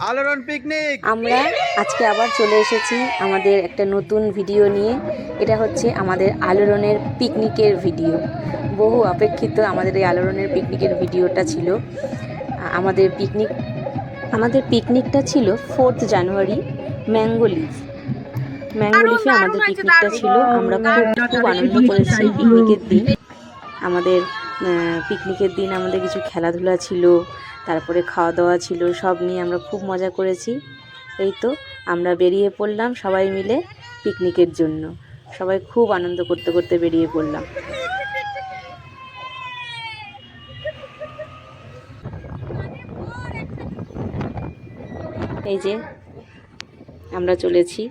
আলোড়ন পিকনিক। আমরা আজকে আবার চলে এসেছি আমাদের একটা নতুন ভিডিও নিয়ে। এটা হচ্ছে আমাদের আলোড়নের পিকনিকের ভিডিও। বহু অপেক্ষিত আমাদের এই আলোড়নের পিকনিকের ভিডিওটা ছিল। আমাদের পিকনিকটা ছিল 4th জানুয়ারি ম্যাঙ্গো লিফে আমাদের পিকনিকটা ছিল। আমরা খুব আনন্দ করেছি পিকনিকের দিন। আমাদের পিকনিকের দিন আমাদের কিছু খেলাধুলা ছিল, তারপরে খাওয়া দাওয়া ছিল, সব নিয়ে আমরা খুব মজা করেছি। এই তো আমরা বেরিয়ে পড়লাম সবাই মিলে পিকনিকের জন্য। সবাই খুব আনন্দ করতে করতে বেরিয়ে পড়লাম। এই যে আমরা চলেছি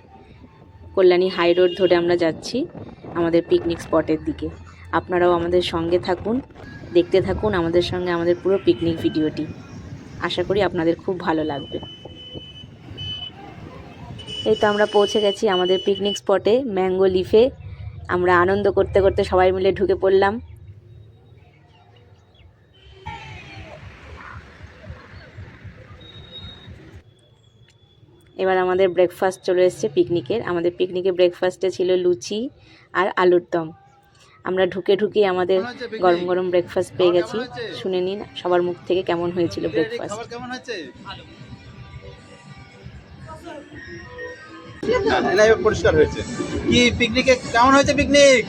কল্যাণী হাই রোড ধরে আমরা যাচ্ছি আমাদের পিকনিক স্পটের দিকে। আপনারাও আমাদের সঙ্গে থাকুন, দেখতে থাকুন আমাদের সঙ্গে আমাদের পুরো পিকনিক ভিডিওটি। আশা করি আপনাদের খুব ভালো লাগবে। এই তো আমরা পৌঁছে গেছি আমাদের পিকনিক স্পটে ম্যাঙ্গো লিফে। আমরা আনন্দ করতে করতে সবাই মিলে ঢুকে পড়লাম। এবার আমাদের ব্রেকফাস্ট চলে এসেছে পিকনিকের। আমাদের পিকনিকে ব্রেকফাস্টে ছিল লুচি আর আলুর দম। আমরা ঢুকে আমাদের গরম গরম ব্রেকফাস্ট পেয়ে গেছি। শুনে নিন সবার মুখ থেকে কেমন হয়েছিল ব্রেকফাস্ট। পরিষ্কার হয়েছে কি? পিকনিকে কেমন হয়েছে? পিকনিক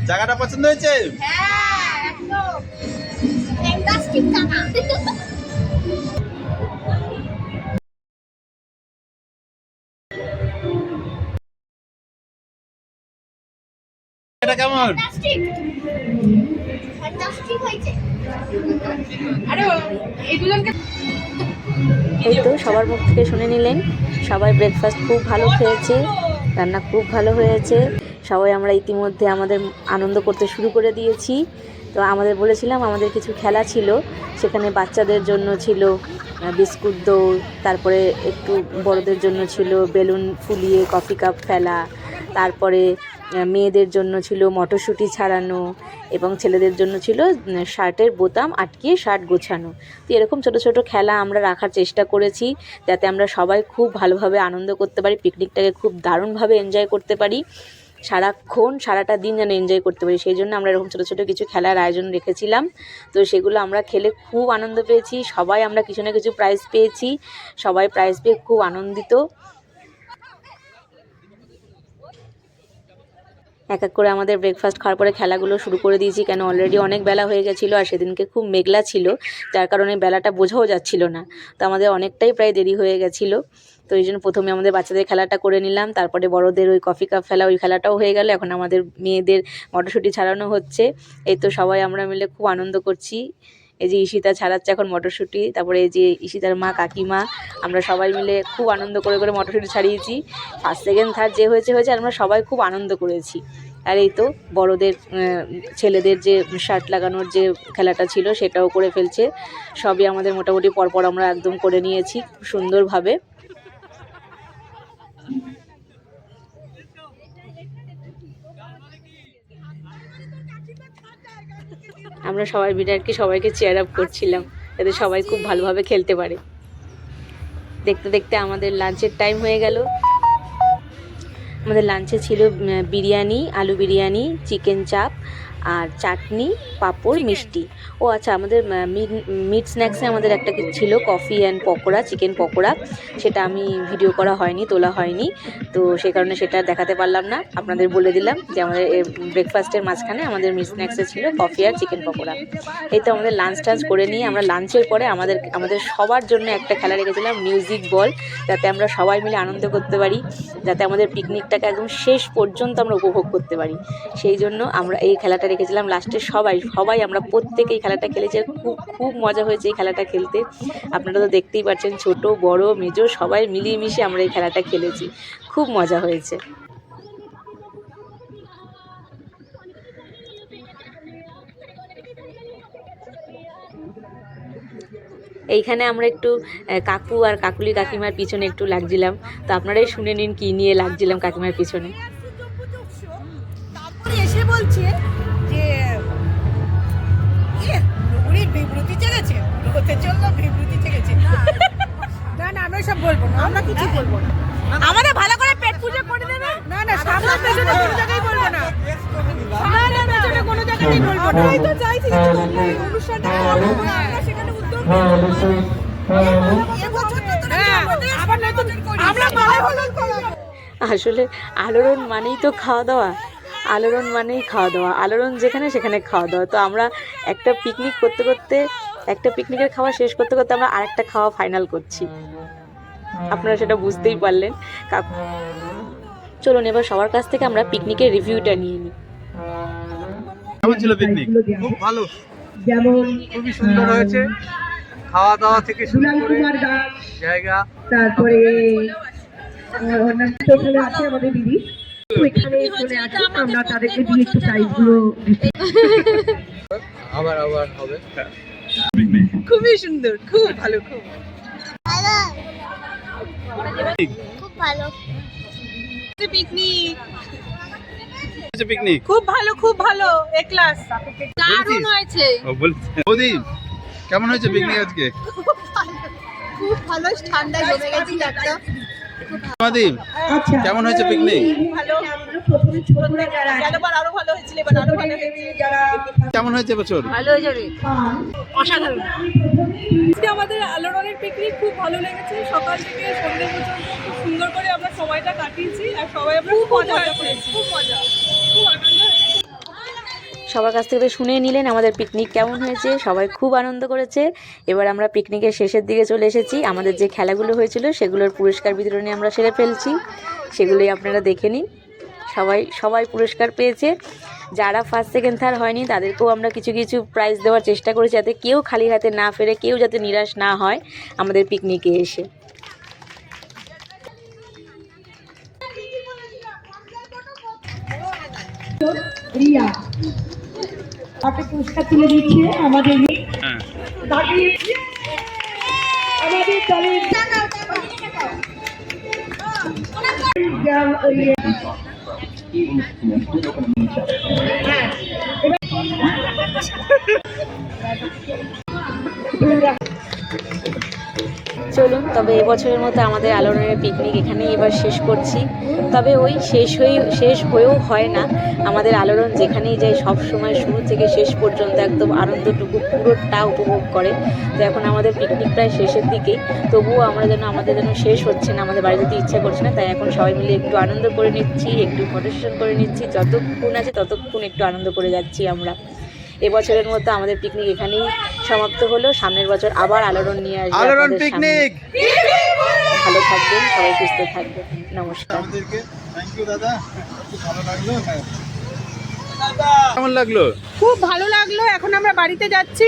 জায়গাটা পছন্দ হয়েছে? হ্যাঁ, একদম ফ্যান্টাস্টিক জায়গা। এটা কেমন? ফ্যান্টাস্টিক হয়েছে। এই তো সবার মুখ থেকে শুনে নিলেন, সবাই ব্রেকফাস্ট খুব ভালো খেয়েছে, রান্না খুব ভালো হয়েছে। সবাই আমরা ইতিমধ্যে আমাদের আনন্দ করতে শুরু করে দিয়েছি। তো আমাদের বলেছিলাম আমাদের কিছু খেলা ছিল, সেখানে বাচ্চাদের জন্য ছিল বিস্কুট দৌড়, তারপরে একটু বড়দের জন্য ছিল বেলুন ফুলিয়ে কফি কাপ ফেলা, তারপরে মেয়েদের জন্য ছিল মটরশুঁটি ছাড়ানো, এবং ছেলেদের জন্য ছিল শার্টের বোতাম আটকিয়ে শার্ট গোছানো। তো এরকম ছোটো ছোটো খেলা আমরা রাখার চেষ্টা করেছি, যাতে আমরা সবাই খুব ভালোভাবে আনন্দ করতে পারি, পিকনিকটাকে খুব দারুণভাবে এনজয় করতে পারি, সারাটা দিন যেন এনজয় করতে পারি। সেই জন্য আমরা এরকম ছোটো ছোটো কিছু খেলার আয়োজন রেখেছিলাম। তো সেগুলো আমরা খেলে খুব আনন্দ পেয়েছি। সবাই আমরা কিছু না কিছু প্রাইজ পেয়েছি, সবাই প্রাইজ পেয়ে খুব আনন্দিত। এক এক করে আমাদের ব্রেকফাস্ট খাওয়ার পরে খেলাগুলো শুরু করে দিয়েছি, কেন অলরেডি অনেক বেলা হয়ে গেছিলো, আর সেদিনকে খুব মেঘলা ছিল, যার কারণে বেলাটা বোঝাও যাচ্ছিল না। তো আমাদের অনেকটাই প্রায় দেরি হয়ে গেছিলো। তো এই জন্য প্রথমে আমাদের বাচ্চাদের খেলাটা করে নিলাম, তারপরে বড়দের ওই কফি কাপ ফেলা ওই খেলাটাও হয়ে গেল। এখন আমাদের মেয়েদের মটরশুঁটি ছাড়ানো হচ্ছে। এই তো সবাই আমরা মিলে খুব আনন্দ করছি। এই যে ঈশিতা ছাড়াচ্ছে এখন মটরশুঁটি, তারপরে এই যে ঈশিতার মা কাকিমা, আমরা সবাই মিলে খুব আনন্দ করে মটরশুঁটি ছাড়িয়েছি। ফার্স্ট সেকেন্ড থার্ড যে হয়েছে আর আমরা সবাই খুব আনন্দ করেছি। আর এই তো বড়দের ছেলেদের যে শার্ট লাগানোর যে খেলাটা ছিল সেটাও করে ফেলছে। সবই আমাদের মোটামুটি পরপর আমরা একদম করে নিয়েছি খুব সুন্দরভাবে। আমরা সবাই মিলে আর কি সবাইকে চেয়ার আপ করছিলাম, যাতে সবাই খুব ভালোভাবে খেলতে পারে। দেখতে দেখতে আমাদের লাঞ্চের টাইম হয়ে গেল। আমাদের লাঞ্চে ছিল বিরিয়ানি, আলু বিরিয়ানি, চিকেন চাপ আর চাটনি, পাঁপড়, মিষ্টি। ও আচ্ছা, আমাদের মিড স্ন্যাক্সে আমাদের একটা ছিল coffee and pakora, chicken pakora. সেটা আমি ভিডিও করা হয়নি, তোলা হয়নি, তো সেই কারণে সেটা দেখাতে পারলাম না। আপনাদের বলে দিলাম যে আমাদের ব্রেকফাস্টের মাঝখানে আমাদের মিড স্ন্যাক্সে ছিল কফি আর চিকেন পকোড়া। এই তো আমাদের লাঞ্চ টাঞ্চ করে নিয়ে আমরা লাঞ্চের পরে আমাদের সবার জন্য একটা খেলা রেখেছিলাম মিউজিক বল, যাতে আমরা সবাই মিলে আনন্দ করতে পারি, যাতে আমাদের পিকনিকটাকে একদম শেষ পর্যন্ত আমরা উপভোগ করতে পারি। সেই জন্য আমরা এই খেলাটা রেখেছিলাম লাস্টে। সবাই আমরা প্রত্যেকে এই খেলাটা খেলেছি, খুব মজা হয়েছে এই খেলাটা খেলতে। আপনারা তো দেখতেই পাচ্ছেন, ছোট বড় মেজো সবাই মিলিয়ে মিশে আমরা এই খেলাটা খেলেছি, খুব মজা হয়েছে। এইখানে আমরা একটু কাকু আর কাকুলি কাকিমার পিছনে একটু লাগছিলাম, তো আপনারাই শুনে নিন কি নিয়ে লাগছিলাম কাকিমার পিছনে। এসে বলছে যে বিবৃতি চেয়েছে, বিবৃতি চেয়েছে। বলবো না, আমরা কিছু বলবো না। আমাদের ভালো করে পেট পুজো করে দেবে। না না, সামনে পেছনে কোনো জায়গায় বলবো না। না না, পেছনে কোনো জায়গায় বলবো না। আমরাই তো চাইছি যে তোমরা এই অনুষ্ঠানটা করো, আমরা সেখানে উদ্যোগ নিই। এবছর তো তোরা আবার নতুন আমরা ভালো ভালো করব। আসলে আলোড়ন মানেই তো খাওয়া দাওয়া, আলোড়ন মানেই খাওয়া দাওয়া, আলোড়ন যেখানে সেখানে খাওয়া দাওয়া। তো আমরা একটা পিকনিক করতে করতে, একটা পিকনিকের খাওয়া শেষ করতে করতে আমরা আরেকটা খাওয়া ফাইনাল করছি। আপনারা সেটা বুঝতেই পারলেন। চলুন এবার সবার কাছ থেকে আমরা পিকনিকের রিভিউটা নিয়ে নিই। কেমন ছিল পিকনিক? খুব ভালো, যেমন খুবই সুন্দর হয়েছে, খাওয়া দাওয়া থেকে শুরু করে জায়গা, তারপরে অন্যান্য আছে আমাদের দিদি এখানে চলে আসুন, আমরা তাদেরকে দিয়ে একটু প্রাইজগুলো আবার আবার হবে। খুবই সুন্দর, খুব ভালো, খুব ভালো খুব ভালো পিকনিক, পিকনিক খুব ভালো, খুব ভালো, এ ক্লাস, দারুণ হয়েছে। বৌদি কেমন হয়েছে পিকনিক আজকে? খুব ভালো, ঠান্ডা জমে গেছি একটা। আমাদের আচ্ছা কেমন হয়েছে পিকনিক? ভালো, প্রথমে ছোটরা যারা গেলবার আরো ভালো হয়েছিল, এবার আরো ভালো হয়েছে। যারা কেমন হয়েছে বছর? ভালো হয়ে যাবে, অসাধারণ। আজকে আমাদের আলোড়নের পিকনিক খুব ভালো লেগেছে, সকাল থেকে সন্ধ্যে পর্যন্ত খুব সুন্দর করে আমরা সময়টা কাটিয়েছি, আর সবাই আমরা খুব মজা করেছি, খুব মজা, খুব আনন্দ হয়েছে। সবার কাছ থেকে তো শুনেই নিলেন আমাদের পিকনিক কেমন হয়েছে। সবাই খুব আনন্দ করেছে। এবার আমরা পিকনিকের শেষের দিকে চলে এসেছি। আমাদের যে খেলাগুলো হয়েছিল সেগুলোর পুরস্কার বিতরণী আমরা সেরে ফেলছি, সেগুলোই আপনারা দেখে নিন। সবাই পুরস্কার পেয়েছে। যারা ফার্স্ট সেকেন্ড থার্ড হয়নি তাদেরকেও আমরা কিছু কিছু প্রাইজ দেওয়ার চেষ্টা করেছি, যাতে কেউ খালি হাতে না ফেরে, কেউ যাতে নিরাশ না হয় আমাদের পিকনিকে এসে। রিয়া আপনি পুরস্কার তুলে দিচ্ছে আমাদের দাদি, আমাদের দলের চলুন তবে এবছরের মতো আমাদের আলোড়নের পিকনিক এখানেই এবার শেষ করছি। তবে ওই শেষ হয়েও হয় না, আমাদের আলোড়ন যেখানেই যায় সব সময় শুরু থেকে শেষ পর্যন্ত একদম আনন্দটুকু পুরোটা উপভোগ করে। তো এখন আমাদের পিকনিক প্রায় শেষের দিকেই, তবুও আমাদের যেন শেষ হচ্ছে না, আমাদের বাড়ি যেতে ইচ্ছা করছে না। তাই এখন সবাই মিলে একটু আনন্দ করে নিচ্ছি, একটু ফটো সেশন করে নিচ্ছি, যতক্ষণ আছে ততক্ষণ একটু আনন্দ করে যাচ্ছি আমরা। এবছরের মতো আমাদের পিকনিক এখানেই সমাপ্ত হলো। সামনের বছর আবার আলোড়ন নিয়ে আসবো আলোড়ন আপনাদের সামনে। পিকনিক। ভালো থাকবেন, সবাই সুস্থ থাকবেন। নমস্কার। আমাদেরকে থ্যাংক ইউ দাদা, খুব ভালো লাগলো। কেমন লাগলো? খুব ভালো লাগলো। এখন আমরা বাড়িতে যাচ্ছি।